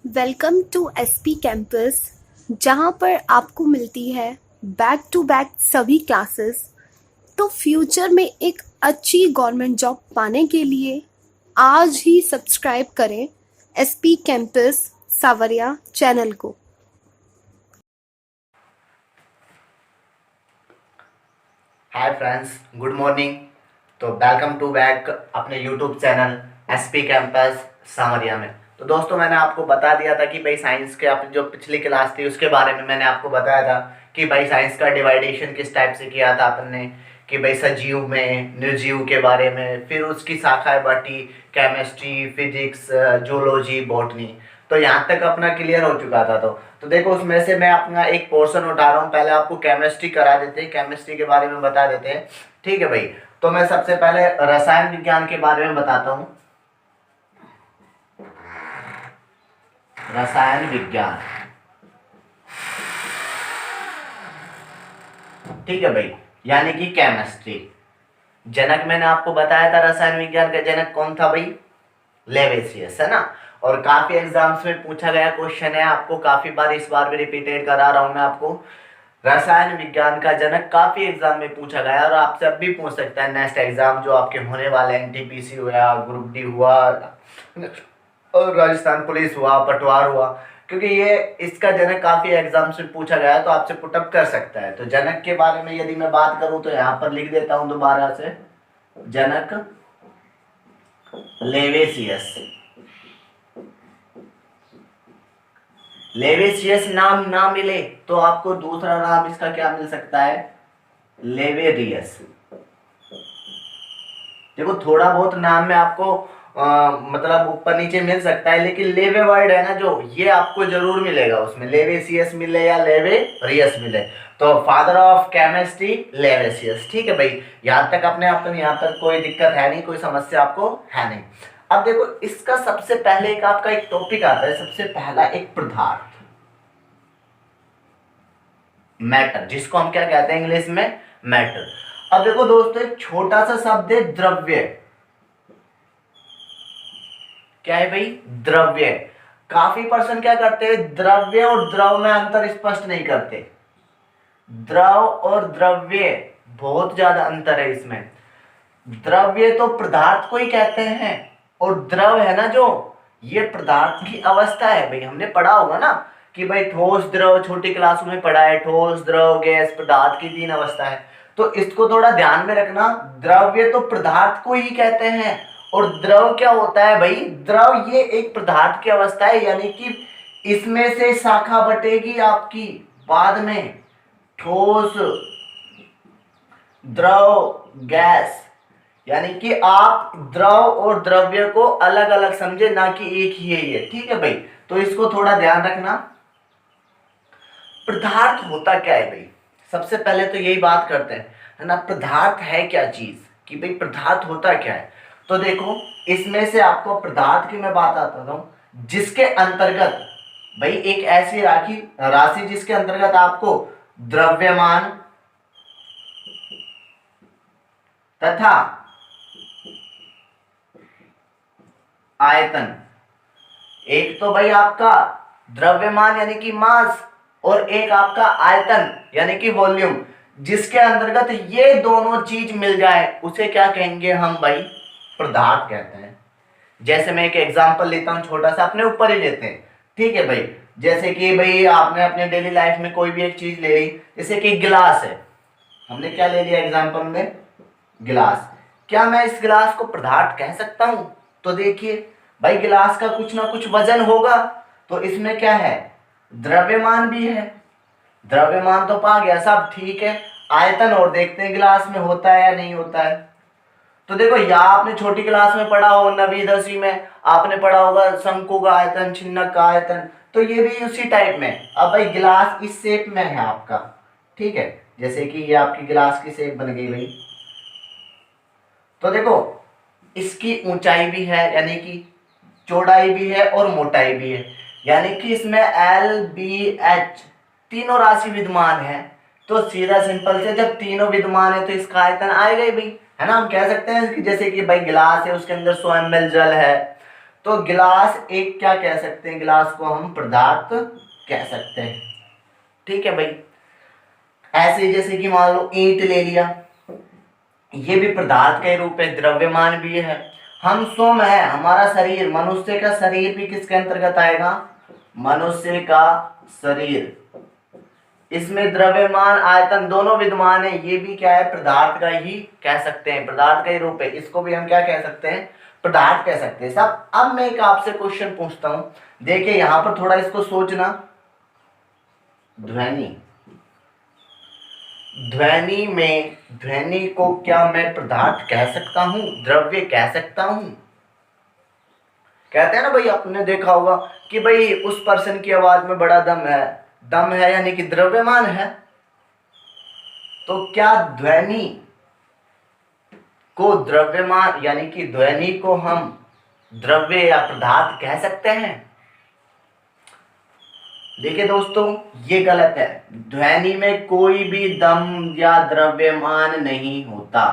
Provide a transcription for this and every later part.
Welcome to SP campus, जहां पर आपको मिलती है बैक टू बैक सभी क्लासेस। तो फ्यूचर में एक अच्छी गवर्नमेंट जॉब पाने के लिए आज ही सब्सक्राइब करें एसपी कैंपस सावरिया चैनल को। Hi friends, good morning. तो वेलकम टू बैक अपने यूट्यूब चैनल एसपी कैंपस सामरिया में। तो दोस्तों, मैंने आपको बता दिया था कि भाई साइंस के अपनी जो पिछली क्लास थी उसके बारे में मैंने आपको बताया था कि भाई साइंस का डिवाइडेशन किस टाइप से किया था अपन ने, कि भाई सजीव में निर्जीव के बारे में, फिर उसकी शाखाएं बांटी, केमिस्ट्री, फिजिक्स, जूलॉजी, बॉटनी। तो यहाँ तक अपना क्लियर हो चुका था। तो देखो, उसमें से मैं अपना एक पोर्शन उठा रहा हूँ। पहले आपको केमिस्ट्री करा देते हैं, केमिस्ट्री के बारे में बता देते हैं। ठीक है भाई। तो मैं सबसे पहले रसायन विज्ञान के बारे में बताता हूँ। रसायन विज्ञान, ठीक है भाई, यानी कि केमिस्ट्री। जनक मैंने आपको बताया था, रसायन विज्ञान का जनक कौन था भाई? लेवेसियस, है ना। और काफी एग्जाम्स में पूछा गया क्वेश्चन है, आपको काफी बार, इस बार भी रिपीटेड करा रहा हूं मैं आपको। रसायन विज्ञान का जनक काफी एग्जाम में पूछा गया और आपसे अब भी पूछ सकता है नेक्स्ट एग्जाम जो आपके होने वाले, एनटीपीसी हुआ, ग्रुप डी हुआ, और राजस्थान पुलिस हुआ, पटवार हुआ, क्योंकि ये इसका जनक काफी एग्जाम से पूछा गया है, तो आपसे पुटअप कर सकता है। तो जनक के बारे में यदि मैं बात करूं तो यहाँ पर लिख देता हूं दोबारा से, जनक लेवेसियस। लेवेसियस नाम ना मिले तो आपको दूसरा नाम इसका क्या मिल सकता है? लेवेरियस। देखो, थोड़ा बहुत नाम में आपको मतलब ऊपर नीचे मिल सकता है, लेकिन लेवे वर्ड है ना जो, ये आपको जरूर मिलेगा उसमें, लेवेसियस मिले या लेवेरियस मिले। तो फादर ऑफ केमिस्ट्री लेवेसियस। ठीक है भाई, यहाँ तक अपने आप, तो यहाँ तक कोई दिक्कत है नहीं, कोई समस्या आपको है नहीं। अब देखो, इसका सबसे पहले एक आपका एक टॉपिक आता है, सबसे पहला एक पदार्थ, मैटर, जिसको हम क्या कहते हैं इंग्लिश में? मैटर। अब देखो दोस्तों, एक छोटा सा शब्द है द्रव्य। क्या है भाई? द्रव्य। काफी पर्सन क्या करते हैं, द्रव्य और द्रव में अंतर स्पष्ट नहीं करते। द्रव और द्रव्य बहुत ज्यादा अंतर है इसमें। द्रव्य तो पदार्थ को ही कहते हैं, और द्रव है ना जो, ये पदार्थ की अवस्था है। भाई हमने पढ़ा होगा ना कि भाई ठोस, द्रव, छोटी क्लासों में पढ़ा है, ठोस, द्रव, गैस, पदार्थ की 3 अवस्था है। तो इसको थोड़ा ध्यान में रखना। द्रव्य तो पदार्थ को ही कहते हैं, और द्रव क्या होता है भाई? द्रव ये एक पदार्थ की अवस्था है, यानी कि इसमें से शाखा बटेगी आपकी बाद में, ठोस, द्रव, गैस। यानी कि आप द्रव और द्रव्य को अलग अलग समझे, ना कि एक ही है ये। ठीक है भाई, तो इसको थोड़ा ध्यान रखना। पदार्थ होता क्या है भाई? सबसे पहले तो यही बात करते हैं, है ना, पदार्थ है क्या चीज, कि भाई पदार्थ होता क्या है। तो देखो, इसमें से आपको पदार्थ की मैं बात आता हूं, जिसके अंतर्गत भाई एक ऐसी राशि राशि जिसके अंतर्गत आपको द्रव्यमान तथा आयतन, एक तो भाई आपका द्रव्यमान यानी कि मास, और एक आपका आयतन यानी कि वॉल्यूम, जिसके अंतर्गत ये दोनों चीज मिल जाए उसे क्या कहेंगे हम भाई? पदार्थ कहते हैं। जैसे मैं एक एग्जांपल लेता हूं, छोटा सा, अपने ऊपर ही लेते हैं। ठीक है भाई, जैसे कि भाई आपने अपने डेली लाइफ में कोई भी एक चीज ले ली, जैसे कि गिलास है, हमने क्या ले लिया एग्जांपल में? गिलास। क्या मैं इस गिलास को पदार्थ कह सकता हूं? तो देखिए भाई, गिलास का कुछ ना कुछ वजन होगा, तो इसमें क्या है? द्रव्यमान भी है। द्रव्यमान तो पा गया, सब ठीक है। आयतन और देखते हैं गिलास में होता है या नहीं होता है। तो देखो, या आपने छोटी क्लास में पढ़ा हो, 9वीं 10वीं में आपने पढ़ा होगा शंकु का आयतन, छिन्नक का आयतन, तो ये भी उसी टाइप में। अब भाई गिलास इस शेप में है आपका, ठीक है, जैसे कि ये आपकी गिलास की शेप बन गई भाई। तो देखो, इसकी ऊंचाई भी है, यानी कि चौड़ाई भी है और मोटाई भी है, यानी कि इसमें एल बी एच तीनों राशि विद्यमान है। तो सीधा सिंपल से, जब तीनों विद्यमान है तो इसका आयतन आएगा ही भाई, है ना। हम कह सकते हैं कि जैसे कि भाई गिलास है, उसके अंदर 100 ml जल है, तो गिलास एक क्या कह सकते हैं, गिलास को हम पदार्थ कह सकते हैं। ठीक है भाई। ऐसे जैसे कि मान लो ईंट ले लिया, ये भी पदार्थ का ही रूप है, द्रव्यमान भी है। हम सोम है, हमारा शरीर, मनुष्य का शरीर भी किसके अंतर्गत आएगा, मनुष्य का शरीर, इसमें द्रव्यमान आयतन दोनों विद्यमान है, ये भी क्या है, पदार्थ का ही कह सकते हैं, पदार्थ का ही रूप है, इसको भी हम क्या कह सकते हैं, पदार्थ कह सकते हैं। सब अब मैं एक आपसे क्वेश्चन पूछता हूं, देखिए यहां पर थोड़ा इसको सोचना। ध्वनि, ध्वनि में, ध्वनि को क्या मैं पदार्थ कह सकता हूं, द्रव्य कह सकता हूं? कहते हैं ना भाई, आपने देखा होगा कि भाई उस पर्सन की आवाज में बड़ा दम है, दम है यानी कि द्रव्यमान है। तो क्या ध्वनि को द्रव्यमान यानी कि ध्वनि को हम द्रव्य या पदार्थ कह सकते हैं? देखिए दोस्तों, ये गलत है। ध्वनि में कोई भी दम या द्रव्यमान नहीं होता,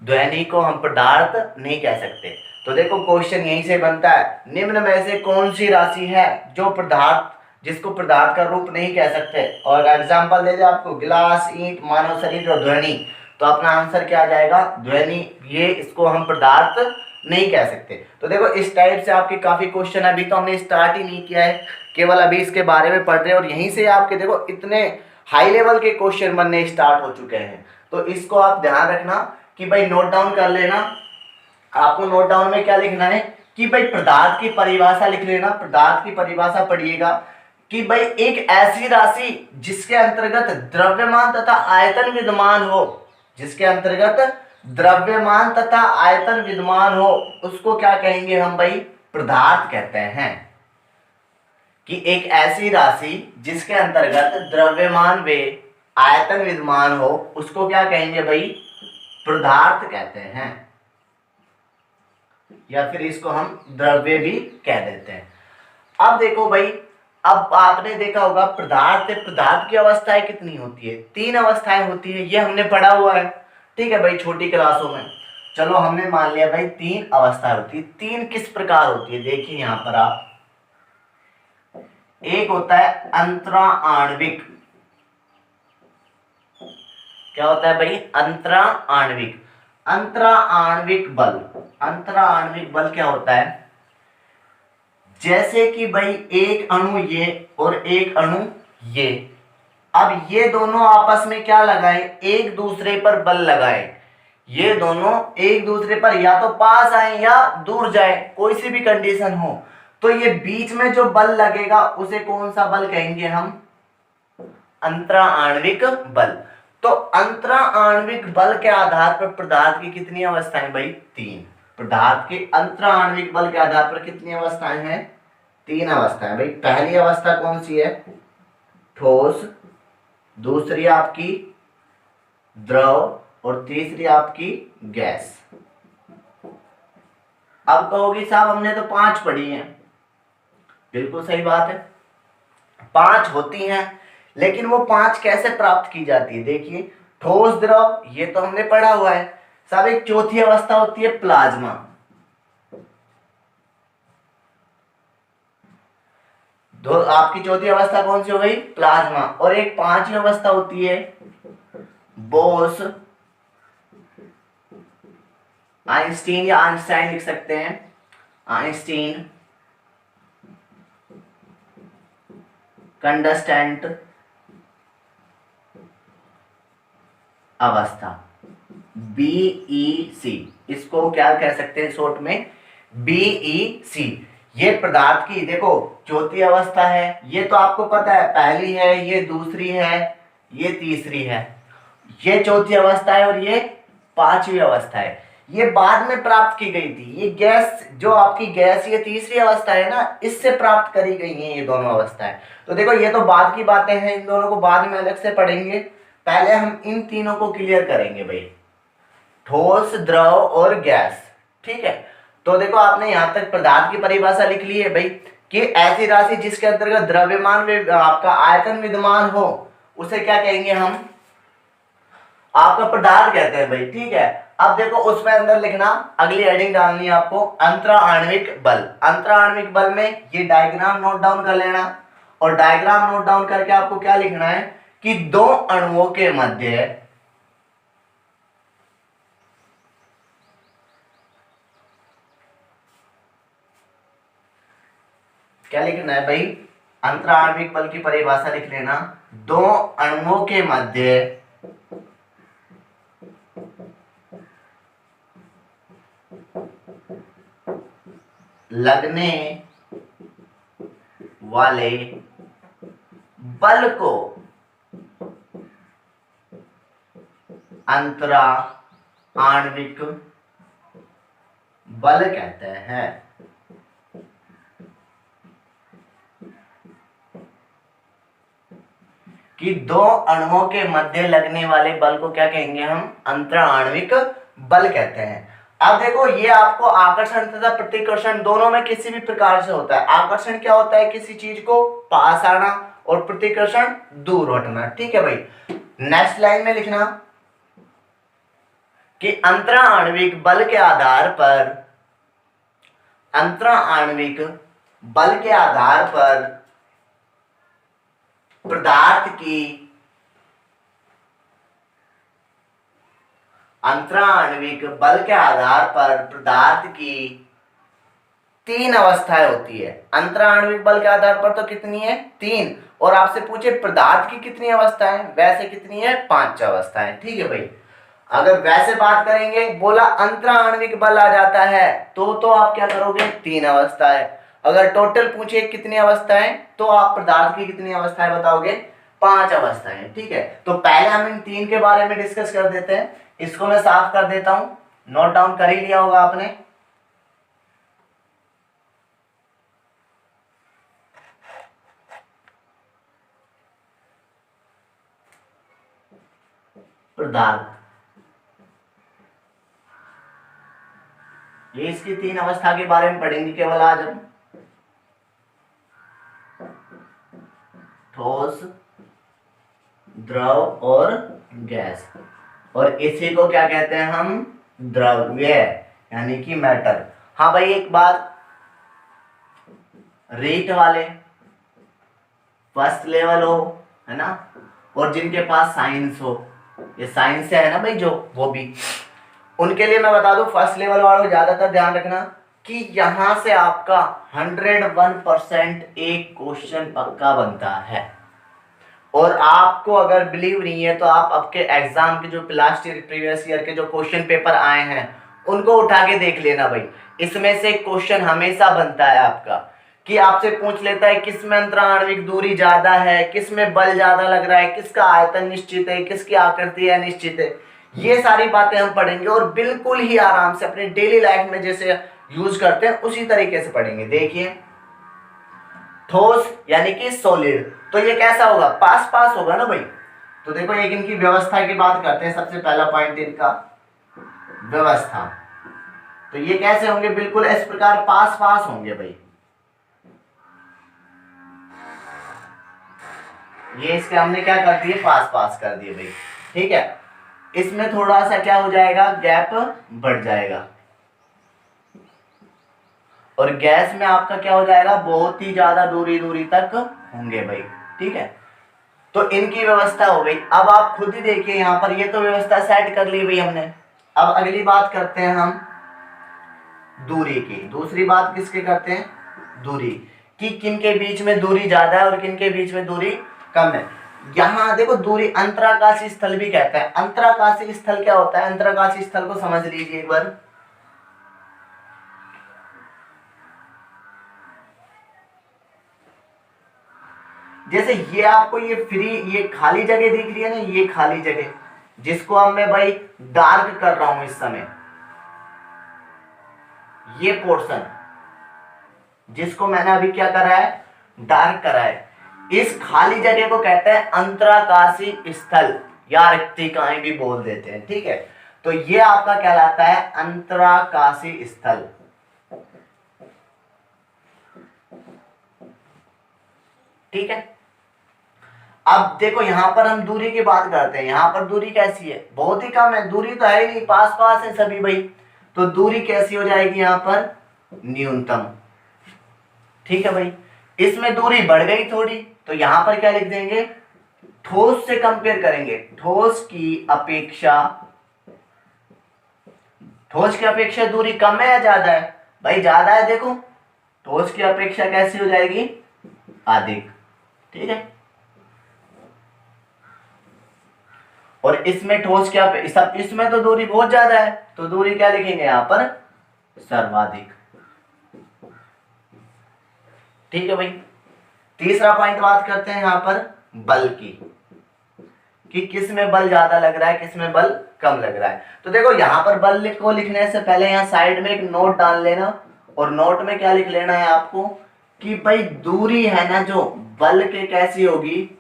ध्वनि को हम पदार्थ नहीं कह सकते। तो देखो क्वेश्चन यहीं से बनता है, निम्न में से कौन सी राशि है जो पदार्थ, जिसको पदार्थ का रूप नहीं कह सकते? और एग्जांपल दे दे आपको, गिलास, ईंट, मानव शरीर और ध्वनि। तो अपना आंसर क्या आ जाएगा, ध्वनि। ये इसको हम पदार्थ नहीं कह सकते। तो देखो इस टाइप से आपके काफी क्वेश्चन, अभी तो हमने स्टार्ट ही नहीं किया है, केवल अभी इसके बारे में पढ़ रहे हैं, और यहीं से आपके देखो इतने हाई लेवल के क्वेश्चन बनने स्टार्ट हो चुके हैं। तो इसको आप ध्यान रखना कि भाई नोट डाउन कर लेना। आपको नोट डाउन में क्या लिखना है कि भाई पदार्थ की परिभाषा लिख लेना, पदार्थ की परिभाषा पढ़िएगा कि भाई एक ऐसी राशि जिसके अंतर्गत द्रव्यमान तथा आयतन विद्यमान हो, जिसके अंतर्गत द्रव्यमान तथा आयतन विद्यमान हो, उसको क्या कहेंगे हम भाई, पदार्थ कहते हैं। कि एक ऐसी राशि जिसके अंतर्गत द्रव्यमान व आयतन विद्यमान हो, उसको क्या कहेंगे भाई, पदार्थ कहते हैं, या फिर इसको हम द्रव्य भी कह देते हैं। अब देखो भाई, अब आपने देखा होगा पदार्थ, पदार्थ की अवस्थाएं कितनी होती है, 3 अवस्थाएं होती है, ये हमने पढ़ा हुआ है। ठीक है भाई, छोटी क्लासों में। चलो हमने मान लिया भाई 3 अवस्थाएं होती है। 3 किस प्रकार होती है, देखिए यहां पर आप, एक होता है अंतरा आणविक। क्या होता है भाई, अंतरा आणविक। अंतरा आणविक बल, अंतरा आणविक बल क्या होता है, जैसे कि भाई एक अणु ये और एक अणु ये, अब ये दोनों आपस में क्या लगाए, एक दूसरे पर बल लगाए, ये दोनों एक दूसरे पर या तो पास आए या दूर जाए, कोई सी भी कंडीशन हो, तो ये बीच में जो बल लगेगा उसे कौन सा बल कहेंगे हम, अंतरा आणविक बल। तो अंतरा आणविक बल के आधार पर पदार्थ की कितनी अवस्थाएं भाई, 3। पदार्थ के अंतरा आणविक बल के आधार पर कितनी अवस्थाएं हैं, 3 अवस्थाएं भाई। पहली अवस्था कौन सी है, ठोस, दूसरी आपकी द्रव, और तीसरी आपकी गैस। अब कहोगी साहब हमने तो 5 पढ़ी हैं, बिल्कुल सही बात है, 5 होती हैं, लेकिन वो 5 कैसे प्राप्त की जाती है, देखिए ठोस, द्रव, ये तो हमने पढ़ा हुआ है साहब। एक चौथी अवस्था होती है प्लाज्मा, आपकी चौथी अवस्था कौन सी हो गई, प्लाज्मा। और एक 5वीं अवस्था होती है बोस, आइंस्टीन या आइंस्टाइन लिख सकते हैं, आइंस्टीन कंडस्टेंट अवस्था, BEC, इसको क्या कह सकते हैं शॉर्ट में, BEC। ये पदार्थ की देखो चौथी अवस्था है, ये तो आपको पता है, पहली है, ये दूसरी है, ये तीसरी है, ये चौथी अवस्था है, और ये 5वीं अवस्था है। ये बाद में प्राप्त की गई थी, ये गैस, जो आपकी गैस, ये तीसरी अवस्था है ना, इससे प्राप्त करी गई है ये दोनों अवस्थाएं। तो देखो ये तो बाद की बातें हैं, इन दोनों को बाद में अलग से पढ़ेंगे, पहले हम इन तीनों को क्लियर करेंगे भाई, ठोस, द्रव और गैस। ठीक है, तो देखो आपने यहां तक पदार्थ की परिभाषा लिख ली है भाई, कि ऐसी राशि जिसके अंतर्गत द्रव्यमान में आपका आयतन विद्यमान हो, उसे क्या कहेंगे हम, आपका पदार्थ कहते हैं भाई। ठीक है, अब देखो उसमें अंदर लिखना, अगली हेडिंग डालनी है आपको, अंतरा आणविक बल। अंतरा आणविक बल में ये डायग्राम नोट डाउन कर लेना, और डायग्राम नोट डाउन करके आपको क्या लिखना है कि दो अणुओं के मध्य क्या लिखना है भाई, अंतरा आणविक बल की परिभाषा लिख लेना, दो अणुओं के मध्य लगने वाले बल को अंतरा आणविक बल कहते हैं। कि दो अणुओं के मध्य लगने वाले बल को क्या कहेंगे हम, अंतरा आणविक बल कहते हैं। अब देखो ये आपको आकर्षण तथा प्रतिकर्षण दोनों में किसी भी प्रकार से होता है। आकर्षण क्या होता है, किसी चीज को पास आना, और प्रतिकर्षण दूर हटना। ठीक है भाई, नेक्स्ट लाइन में लिखना कि अंतरा आणविक बल के आधार पर, अंतरा आणविक बल के आधार पर पदार्थ की, अंतरा आणविक बल के आधार पर पदार्थ की तीन अवस्थाएं होती है। अंतरा आणविक बल के आधार पर तो कितनी है, तीन, और आपसे पूछे पदार्थ की कितनी अवस्थाएं, वैसे कितनी है, 5 अवस्थाएं। ठीक है भाई, अगर वैसे बात करेंगे, बोला अंतरा आणविक बल आ जाता है तो आप क्या करोगे, 3 अवस्थाएं। अगर टोटल पूछे कितनी अवस्थाएं, तो आप पदार्थ की कितनी अवस्थाएं बताओगे, 5 अवस्थाएं। ठीक है, तो पहले हम इन 3 के बारे में डिस्कस कर देते हैं। इसको मैं साफ कर देता हूं, नोट डाउन कर ही लिया होगा आपने। पदार्थ, ये इसकी 3 अवस्था के बारे में पढ़ेंगे केवल आज हम। ठोस, द्रव और गैस, और इसी को क्या कहते हैं हम, द्रव्य, यानी कि मैटर। हाँ भाई, एक बात, रीट वाले फर्स्ट लेवल हो, है ना, और जिनके पास साइंस हो, ये साइंस से है ना भाई जो, वो भी, उनके लिए मैं बता दूं, फर्स्ट लेवल वालों को ज्यादातर ध्यान रखना कि यहां से आपका 101% एक क्वेश्चन पक्का बनता है। और आपको अगर बिलीव नहीं है तो आप आपके एग्जाम के जो लास्ट ईयर प्रीवियस ईयर के जो क्वेश्चन पेपर आए हैं उनको उठा के देख लेना भाई। इसमें से क्वेश्चन हमेशा बनता है आपका, कि आपसे पूछ लेता है किस में अंतरा आणविक दूरी ज्यादा है, किस में बल ज्यादा लग रहा है, किसका आयतन निश्चित है, किसकी आकृति अनिश्चित है। ये सारी बातें हम पढ़ेंगे और बिल्कुल ही आराम से अपने डेली लाइफ में जैसे यूज करते हैं उसी तरीके से पढ़ेंगे। देखिए, ठोस यानी कि सॉलिड, तो ये कैसा होगा, पास पास होगा ना भाई। तो देखो एक इनकी व्यवस्था की बात करते हैं, सबसे पहला पॉइंट इनका व्यवस्था। तो ये कैसे होंगे, बिल्कुल इस प्रकार पास पास होंगे भाई। ये इसके हमने क्या कर दिए, पास पास कर दिए भाई। ठीक है, इसमें थोड़ा सा क्या हो जाएगा, गैप बढ़ जाएगा, और गैस में आपका क्या हो जाएगा, बहुत ही ज्यादा दूरी दूरी तक होंगे भाई। ठीक है, तो इनकी व्यवस्था हो गई। अब आप खुद ही देखिए यहाँ पर, ये तो व्यवस्था सेट कर ली भाई हमने। अब अगली बात करते हैं हम दूरी की। दूसरी बात किसके करते हैं, दूरी कि किन के बीच में दूरी ज्यादा है और किन के बीच में दूरी कम है। यहाँ देखो दूरी, अंतराकाशी स्थल भी कहते हैं। अंतराकाशी स्थल क्या होता है, अंतराकाशी स्थल को समझ लीजिए एक बार। जैसे ये आपको ये फ्री, ये खाली जगह दिख रही है ना, ये खाली जगह जिसको अब मैं भाई डार्क कर रहा हूं इस समय, ये पोर्शन जिसको मैंने अभी क्या करा है, डार्क करा है, इस खाली जगह को कहते हैं अंतराकाशी स्थल या रिक्तिकाएं भी बोल देते हैं। ठीक है, तो ये आपका कहलाता है अंतराकाशी स्थल। ठीक है, अब देखो यहाँ पर हम दूरी की बात करते हैं, यहाँ पर दूरी कैसी है, बहुत ही कम है, दूरी तो है ही नहीं, पास पास है सभी भाई। तो दूरी कैसी हो जाएगी यहाँ पर, न्यूनतम। ठीक है भाई, इसमें दूरी बढ़ गई थोड़ी, तो यहाँ पर क्या लिख देंगे, ठोस से कंपेयर करेंगे, ठोस की अपेक्षा दूरी कम है या ज्यादा है, भाई ज्यादा है। देखो ठोस की अपेक्षा कैसी हो जाएगी, अधिक। ठीक है, और इसमें ठोस क्या, सब इसमें तो दूरी बहुत ज्यादा है, तो दूरी क्या लिखेंगे यहां पर, सर्वाधिक। ठीक है भाई, तीसरा पॉइंट बात करते हैं यहां पर बल की, कि किस में बल ज्यादा लग रहा है, किस में बल कम लग रहा है। तो देखो यहां पर बल को लिखने से पहले यहां साइड में एक नोट डाल लेना, और नोट में क्या लिख लेना है आपको, कि भाई दूरी है ना जो बल के कैसी होगी,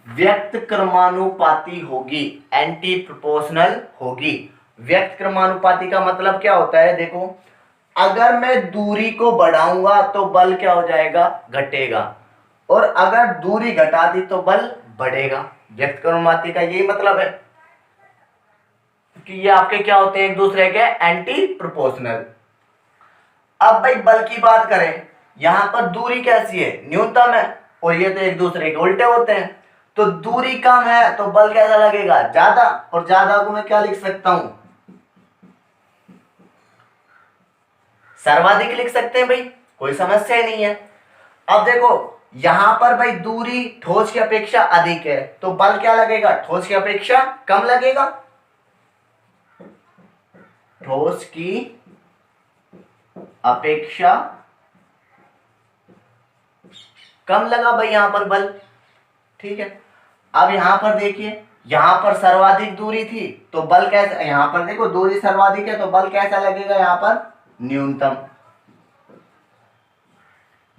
व्यक्त क्रमानुपाती होगी, एंटी प्रोपोर्शनल होगी। व्यक्त क्रमानुपाती का मतलब क्या होता है, देखो अगर मैं दूरी को बढ़ाऊंगा तो बल क्या हो जाएगा, घटेगा, और अगर दूरी घटा दी तो बल बढ़ेगा। व्यक्त क्रमानुपाती का यही मतलब है कि ये आपके क्या होते हैं, एक दूसरे के एंटी प्रोपोर्शनल। अब भाई बल की बात करें, यहां पर दूरी कैसी है, न्यूनतम है, और ये तो एक दूसरे के उल्टे होते हैं, तो दूरी कम है तो बल कैसा लगेगा, ज्यादा, और ज्यादा को मैं क्या लिख सकता हूं, सर्वाधिक लिख सकते हैं भाई, कोई समस्या ही नहीं है। अब देखो यहां पर भाई दूरी ठोस की अपेक्षा अधिक है, तो बल क्या लगेगा, ठोस की अपेक्षा कम लगेगा, ठोस की अपेक्षा कम लगा भाई यहां पर बल। ठीक है, अब यहां पर देखिए, यहां पर सर्वाधिक दूरी थी तो बल कैसा, यहां पर देखो दूरी सर्वाधिक है तो बल कैसा लगेगा यहां पर, न्यूनतम।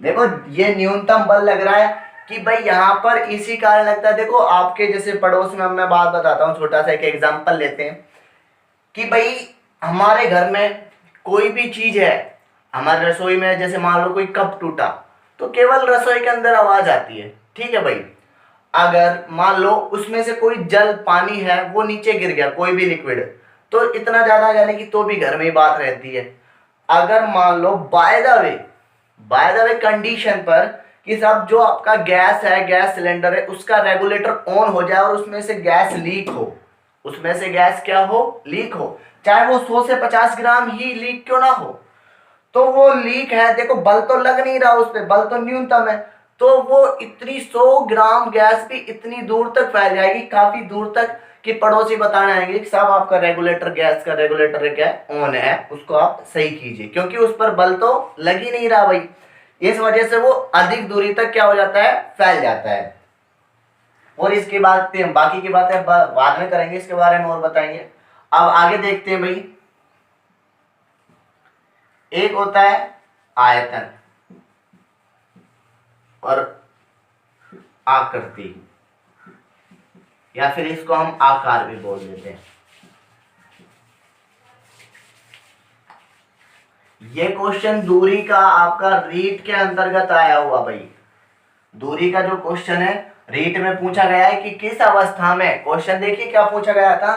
देखो ये न्यूनतम बल लग रहा है कि भाई यहां पर इसी कारण लगता है। देखो आपके जैसे पड़ोस में, मैं बात बताता हूं, छोटा सा एक एग्जांपल लेते हैं कि भाई हमारे घर में कोई भी चीज है, हमारे रसोई में जैसे मान लो कोई कप टूटा, तो केवल रसोई के अंदर आवाज आती है। ठीक है भाई, अगर मान लो उसमें से कोई जल पानी है वो नीचे गिर गया, कोई भी लिक्विड, तो इतना ज्यादा यानी कि तो भी घर में ही बात रहती है। अगर मान लो बाय द वे कंडीशन पर कि सब जो आपका गैस है, गैस सिलेंडर है, उसका रेगुलेटर ऑन हो जाए और उसमें से गैस लीक हो, उसमें से गैस क्या हो, लीक हो, चाहे वो 100 से 50 ग्राम ही लीक क्यों ना हो, तो वो लीक है, देखो बल तो लग नहीं रहा उस पर, बल तो न्यूनतम है, तो वो इतनी 100 ग्राम गैस भी इतनी दूर तक फैल जाएगी, काफी दूर तक, कि पड़ोसी बताने आएंगे कि साहब आपका रेगुलेटर, गैस का रेगुलेटर क्या ऑन है, उसको आप सही कीजिए, क्योंकि उस पर बल तो लग ही नहीं रहा भाई। इस वजह से वो अधिक दूरी तक क्या हो जाता है, फैल जाता है। और इसकी बातें, बाकी की बातें बाद में करेंगे, इसके बारे में और बताएंगे। अब आगे देखते हैं भाई, एक होता है आयतन और आकृति, या फिर इसको हम आकार भी बोल देते हैं। ये क्वेश्चन दूरी का आपका रीट के अंतर्गत आया हुआ भाई। दूरी का जो क्वेश्चन है रीट में पूछा गया है कि किस अवस्था में, क्वेश्चन देखिए क्या पूछा गया था,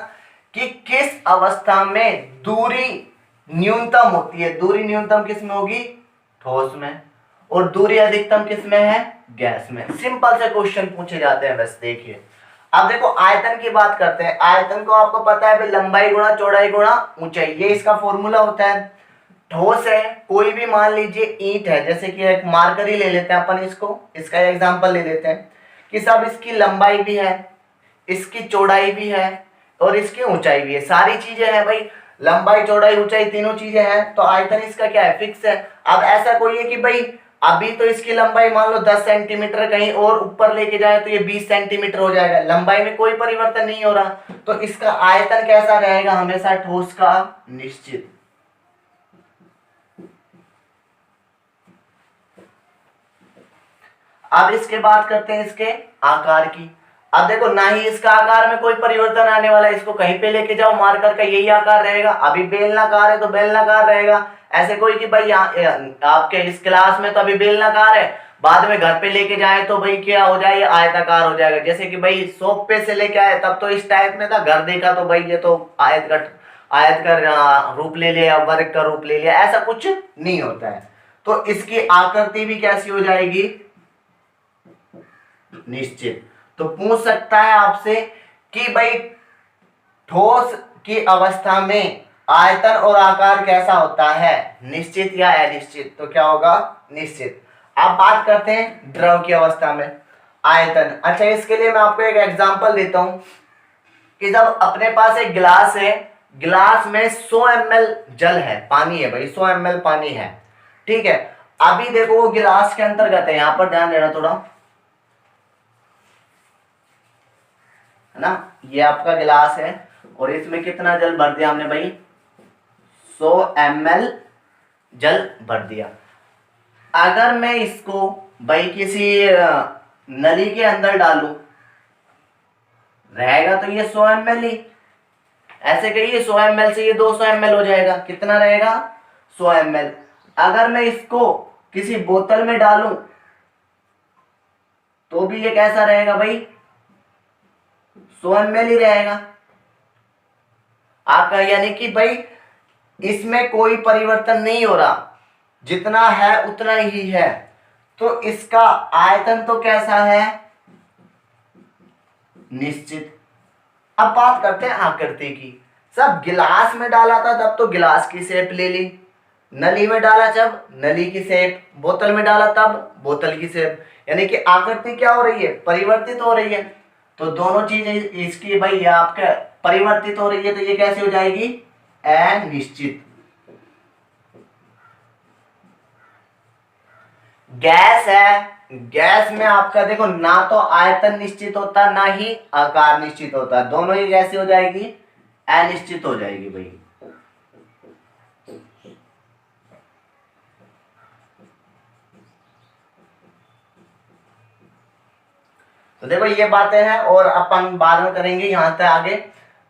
कि किस अवस्था में दूरी न्यूनतम होती है। दूरी न्यूनतम किस में होगी, ठोस में, और दूरी अधिकतम किस में है, गैस में। सिंपल से क्वेश्चन पूछे जाते हैं बस। देखिए अब देखो आयतन की बात करते हैं। आयतन को आपको पता है भाई, लंबाई गुणा चौड़ाई गुणा ऊंचाई, ये इसका फॉर्मूला होता है। ठोस है, कोई भी मान लीजिए ईंट है, जैसे कि एक मार्कर ही ले लेते हैं अपन, इसको, इसका एग्जांपल ले लेते हैं कि सब इसकी लंबाई भी है, इसकी चौड़ाई भी है, और इसकी ऊंचाई भी है, सारी चीजें हैं भाई, लंबाई चौड़ाई ऊंचाई तीनों चीजें हैं, तो आयतन इसका क्या है, फिक्स है। अब ऐसा कोई है कि भाई अभी तो इसकी लंबाई मान लो 10 सेंटीमीटर, कहीं और ऊपर लेके जाए तो ये 20 सेंटीमीटर हो जाएगा, लंबाई में कोई परिवर्तन नहीं हो रहा, तो इसका आयतन कैसा रहेगा, हमेशा ठोस का निश्चित। अब इसके बात करते हैं इसके आकार की। अब देखो ना ही इसका आकार में कोई परिवर्तन आने वाला है, इसको कहीं पे लेके जाओ मार्कर का यही आकार रहेगा। अभी बेलनाकार है तो बेलनाकार रहेगा, ऐसे कोई कि भाई आपके इस क्लास में तो अभी बेलनाकार है, बाद में घर पे लेके जाए तो भाई क्या हो जाए, ये आयताकार हो जाएगा। जैसे कि भाई शॉप पे से लेके आए तब तो इस टाइप में था, घर देखा तो भाई ये तो आयत का रूप ले लिया, वर्ग का रूप ले लिया, ऐसा कुछ नहीं होता है। तो इसकी आकृति भी कैसी हो जाएगी, निश्चित। तो पूछ सकता है आपसे कि भाई ठोस की अवस्था में आयतन और आकार कैसा होता है, निश्चित या अनिश्चित? तो क्या होगा, निश्चित। अब बात करते हैं द्रव की अवस्था में आयतन। अच्छा, इसके लिए मैं आपको एक एग्जांपल देता हूं कि जब अपने पास एक गिलास है, गिलास में 100 ml जल है, पानी है भाई, 100 ml पानी है, ठीक है। अभी देखो वो गिलास के अंतर्गत है, यहां पर ध्यान देना थोड़ा, है ना। ये आपका गिलास है और इसमें कितना जल भर दिया हमने भाई, 100 ml जल भर दिया। अगर मैं इसको भाई किसी नली के अंदर डालूं, रहेगा तो ये 100 ml ही, ऐसे कहिए 100 ml से ये 200 ml हो जाएगा, कितना रहेगा, 100 ml। अगर मैं इसको किसी बोतल में डालूं तो भी ये कैसा रहेगा भाई, 100 ml ही रहेगा आपका, यानी कि भाई इसमें कोई परिवर्तन नहीं हो रहा, जितना है उतना ही है। तो इसका आयतन तो कैसा है, निश्चित। अब बात करते हैं आकृति की। सब गिलास में डाला था तब तो गिलास की शेप ले ली, नली में डाला जब नली की शेप, बोतल में डाला तब बोतल की शेप, यानी कि आकृति क्या हो रही है, परिवर्तित हो रही है। तो दोनों चीजें इसकी भाई आपका परिवर्तित हो रही है, तो ये कैसे हो जाएगी, अनिश्चित। गैस है, गैस में आपका देखो ना तो आयतन निश्चित होता ना ही आकार निश्चित होता, दोनों ही कैसे हो जाएगी, अनिश्चित हो जाएगी भाई। तो देखो ये बातें हैं और अपन बाद में करेंगे यहाँ से आगे,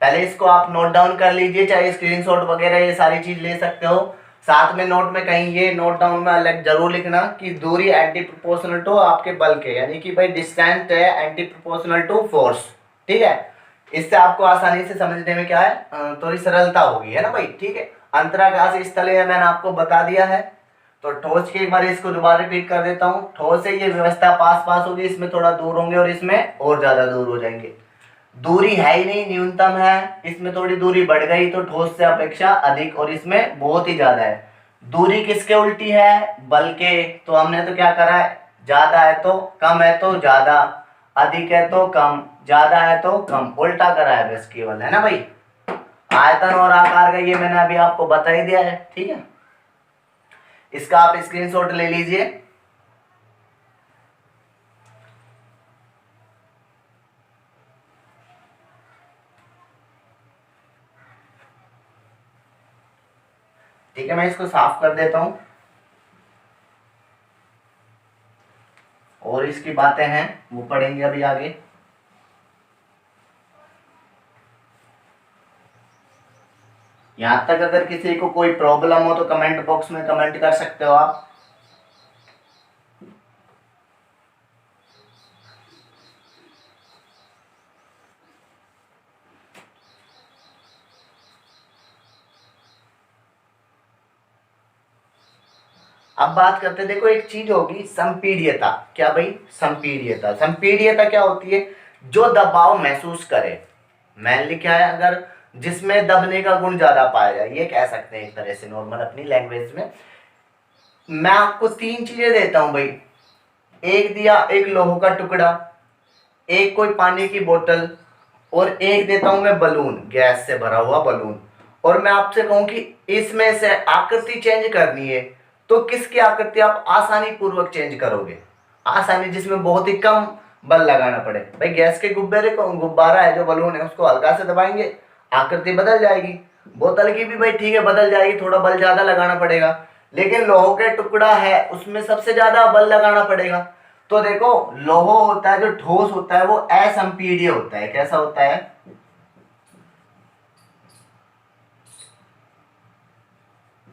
पहले इसको आप नोट डाउन कर लीजिए, चाहे स्क्रीनशॉट वगैरह ये सारी चीज ले सकते हो। साथ में नोट में कहीं ये नोट डाउन में अलग जरूर लिखना कि दूरी एंटी प्रोपोर्शनल टू आपके बल के, यानी कि भाई डिस्टेंस है एंटी प्रोपोर्शनल टू फोर्स, ठीक है। इससे आपको आसानी से समझने में क्या है, थोड़ी सरलता होगी, है ना भाई, ठीक है। अंतराकाश स्थल है मैंने आपको बता दिया है। तो ठोस के एक बार इसको दोबारा रिपीट कर देता हूँ, ठोस से ये व्यवस्था पास पास होगी, इसमें थोड़ा दूर होंगे और इसमें और ज्यादा दूर हो जाएंगे। दूरी है ही नहीं, न्यूनतम है, इसमें थोड़ी दूरी बढ़ गई तो ठोस से अपेक्षा अधिक और इसमें बहुत ही ज्यादा है। दूरी किसके उल्टी है, बल के। तो हमने तो क्या करा है, ज्यादा है तो कम है तो ज्यादा, अधिक है तो कम, ज्यादा है तो कम, उल्टा करा है बस केवल, है ना भाई। आयतन और आकार का ये मैंने अभी आपको बता ही दिया है, ठीक है। इसका आप स्क्रीनशॉट ले लीजिए। ठीक है, मैं इसको साफ कर देता हूं और इसकी बातें हैं वो पढ़ेंगे अभी आगे। यहां तक अगर किसी को कोई प्रॉब्लम हो तो कमेंट बॉक्स में कमेंट कर सकते हो आप। अब बात करते हैं, देखो एक चीज होगी संपीड्यता। क्या भाई, संपीड्यता। संपीड्यता क्या होती है, जो दबाव महसूस करे, मैनली क्या है, अगर जिसमें दबने का गुण ज्यादा पाया जाए, ये कह सकते हैं एक तरह से नॉर्मल अपनी लैंग्वेज में। मैं आपको तीन चीजें देता हूं भाई, एक दिया एक लोहे का टुकड़ा, एक कोई पानी की बोतल और एक देता हूं मैं बलून, गैस से भरा हुआ बलून। और मैं आपसे कहूं कि इसमें से आकृति चेंज करनी है तो किसकी आकृति आप आसानी पूर्वक चेंज करोगे, आसानी, जिसमें बहुत ही कम बल लगाना पड़े। भाई गैस के गुब्बारे को, गुब्बारा है जो बलून है, उसको हल्का से दबाएंगे आकृति बदल जाएगी। बोतल की भी भाई ठीक है बदल जाएगी, थोड़ा बल ज्यादा लगाना पड़ेगा। लेकिन लोहे का टुकड़ा है उसमें सबसे ज्यादा बल लगाना पड़ेगा। तो देखो लोहा होता है जो ठोस होता है वो असंपीड्य होता है। कैसा होता है,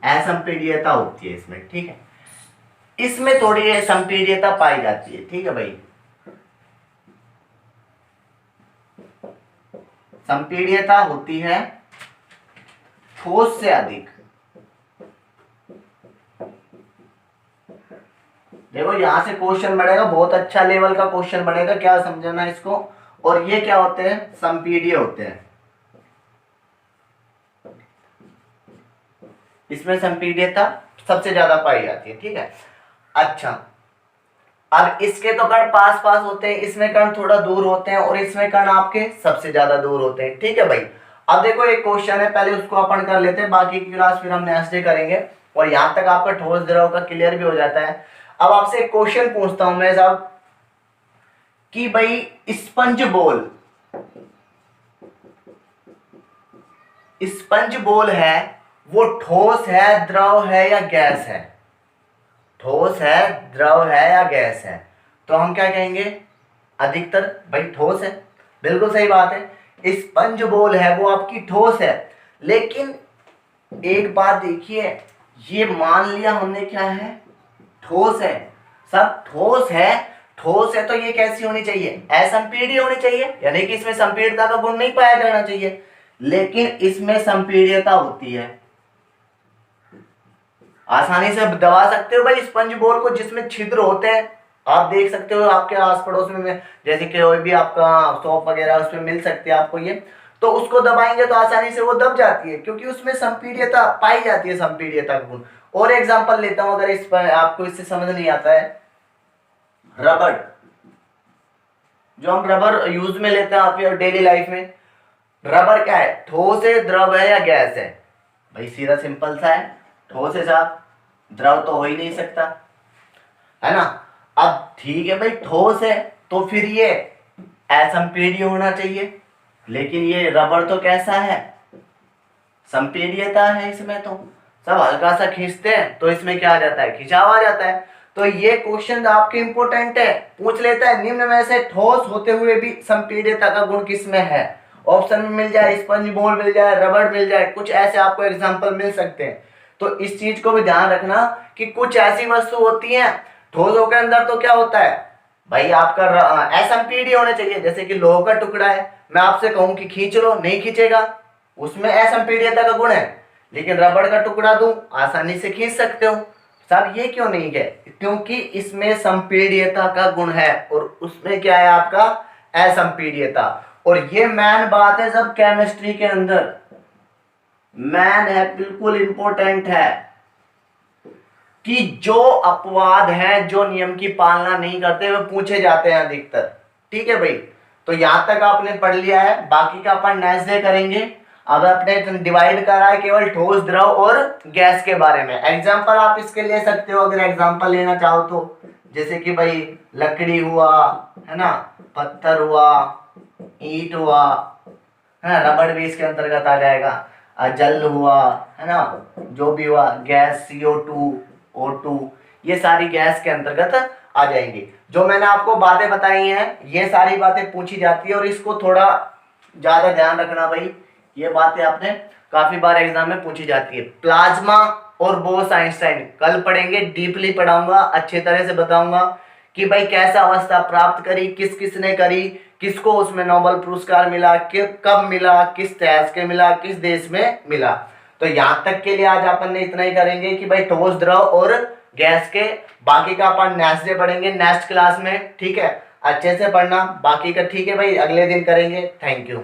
असंपीड्यता होती है इसमें, ठीक है। इसमें थोड़ी संपीड्यता पाई जाती है। ठीक है भाई, संपीड्यता होती है ठोस से अधिक। देखो यहां से क्वेश्चन बढ़ेगा, बहुत अच्छा लेवल का क्वेश्चन बढ़ेगा, क्या समझना इसको। और ये क्या होते हैं, संपीड्य होते हैं। इसमें संपीड्यता सबसे ज्यादा पाई जाती है। ठीक है, अच्छा अब इसके तो कण पास पास होते हैं, इसमें कण थोड़ा दूर होते हैं, और इसमें कण आपके सबसे ज्यादा दूर होते हैं। ठीक है भाई, अब देखो एक क्वेश्चन है, पहले उसको अपन कर लेते हैं, बाकी की क्लास फिर हम नेक्स्ट डे करेंगे, और यहां तक आपका ठोस द्रव का क्लियर भी हो जाता है। अब आपसे एक क्वेश्चन पूछता हूं मैं साहब कि भाई स्पंज बोल है वो ठोस है, द्रव है या गैस है? ठोस है, द्रव है या गैस है? तो हम क्या कहेंगे, अधिकतर भाई ठोस है। बिल्कुल सही बात है, स्पंज बोल है वो आपकी ठोस है। लेकिन एक बात देखिए, ये मान लिया हमने क्या है, ठोस है। सब ठोस है, ठोस है तो ये कैसी होनी चाहिए, असंपीड्य होनी चाहिए, यानी कि इसमें संपीड्यता का गुण नहीं पाया जाना चाहिए। लेकिन इसमें संपीड्यता होती है, आसानी से दबा सकते हो भाई स्पंज बोल को, जिसमें छिद्र होते हैं। आप देख सकते हो आपके आस पड़ोस में, जैसे कि कोई भी आपका शॉप वगैरह उसमें मिल सकती है आपको ये, तो उसको दबाएंगे तो आसानी से वो दब जाती है, क्योंकि उसमें संपीड्यता पाई जाती है, संपीड्यता का गुण। और एग्जांपल लेता हूं, अगर इस पर आपको इससे समझ नहीं आता है, रबड़, जो हम रबर यूज में लेते हैं आपके डेली लाइफ में, रबर क्या है, ठोस है, द्रव है या गैस है? भाई सीधा सिंपल सा है, ठोस है साहब, द्रव तो हो ही नहीं सकता, है ना। अब ठीक है भाई, ठोस है तो फिर ये असंपीड्य होना चाहिए, लेकिन ये रबर तो कैसा है, संपीड्यता है। इसमें तो सब हल्का सा खींचते हैं तो इसमें क्या आ जाता है, खिंचाव आ जाता है। तो ये क्वेश्चन आपके इंपोर्टेंट है, पूछ लेता है निम्न में से ठोस होते हुए भी संपीड्यता का गुण किसमें है? ऑप्शन में मिल जाए, स्पंज बोल मिल जाए, रबड़ मिल जाए, कुछ ऐसे आपको एग्जांपल मिल सकते हैं। तो इस चीज को भी ध्यान रखना कि कुछ ऐसी वस्तु होती हैं ठोसों के अंदर, तो क्या होता है भाई आपका असंपीड्य होने चाहिए। जैसे कि लोह का टुकड़ा है, मैं आपसे कहूं कि खींच लो, नहीं खींचेगा, उसमें असंपीड्यता का गुण है। लेकिन रबड़ का टुकड़ा दूं, आसानी से खींच सकते हो। साहब ये क्यों नहीं है, क्योंकि इसमें संपीड्यता का गुण है, और उसमें क्या है आपका, असंपीड्यता। और ये मैन बात है सब केमिस्ट्री के अंदर, मैन है, बिल्कुल इंपॉर्टेंट है, कि जो अपवाद हैं, जो नियम की पालना नहीं करते, वे पूछे जाते हैं अधिकतर। ठीक है भाई, तो यहां तक आपने पढ़ लिया है, बाकी का अपन नेक्स्ट डे करेंगे। अब आपने डिवाइड करा है केवल ठोस, द्रव और गैस के बारे में। एग्जांपल आप इसके ले सकते हो, अगर एग्जांपल लेना चाहो तो, जैसे कि भाई लकड़ी हुआ, है ना, पत्थर हुआ, ईंट हुआ, है ना, रबड़ भी इसके अंतर्गत आ जाएगा, जल हुआ, है ना, जो भी हुआ, गैस CO2, O2, ये सारी गैस के अंतर्गत आ जाएंगी। जो मैंने आपको बातें बताई हैं, ये सारी बातें पूछी जाती है, और इसको थोड़ा ज्यादा ध्यान रखना भाई, ये बातें आपने काफी बार एग्जाम में पूछी जाती है। प्लाज्मा और बोस आइंस्टाइन कल पढ़ेंगे, डीपली पढ़ाऊंगा, अच्छे तरह से बताऊंगा कि भाई कैसा अवस्था प्राप्त करी, किस किस ने करी, किसको उसमें नोबेल पुरस्कार मिला, कब मिला, किस देश के मिला, किस देश में मिला। तो यहाँ तक के लिए आज अपन ने इतना ही करेंगे कि भाई ठोस, द्रव और गैस के, बाकी का अपन नेक्स्ट डे पढ़ेंगे, नेक्स्ट क्लास में। ठीक है, अच्छे से पढ़ना बाकी का। ठीक है भाई, अगले दिन करेंगे। Thank you.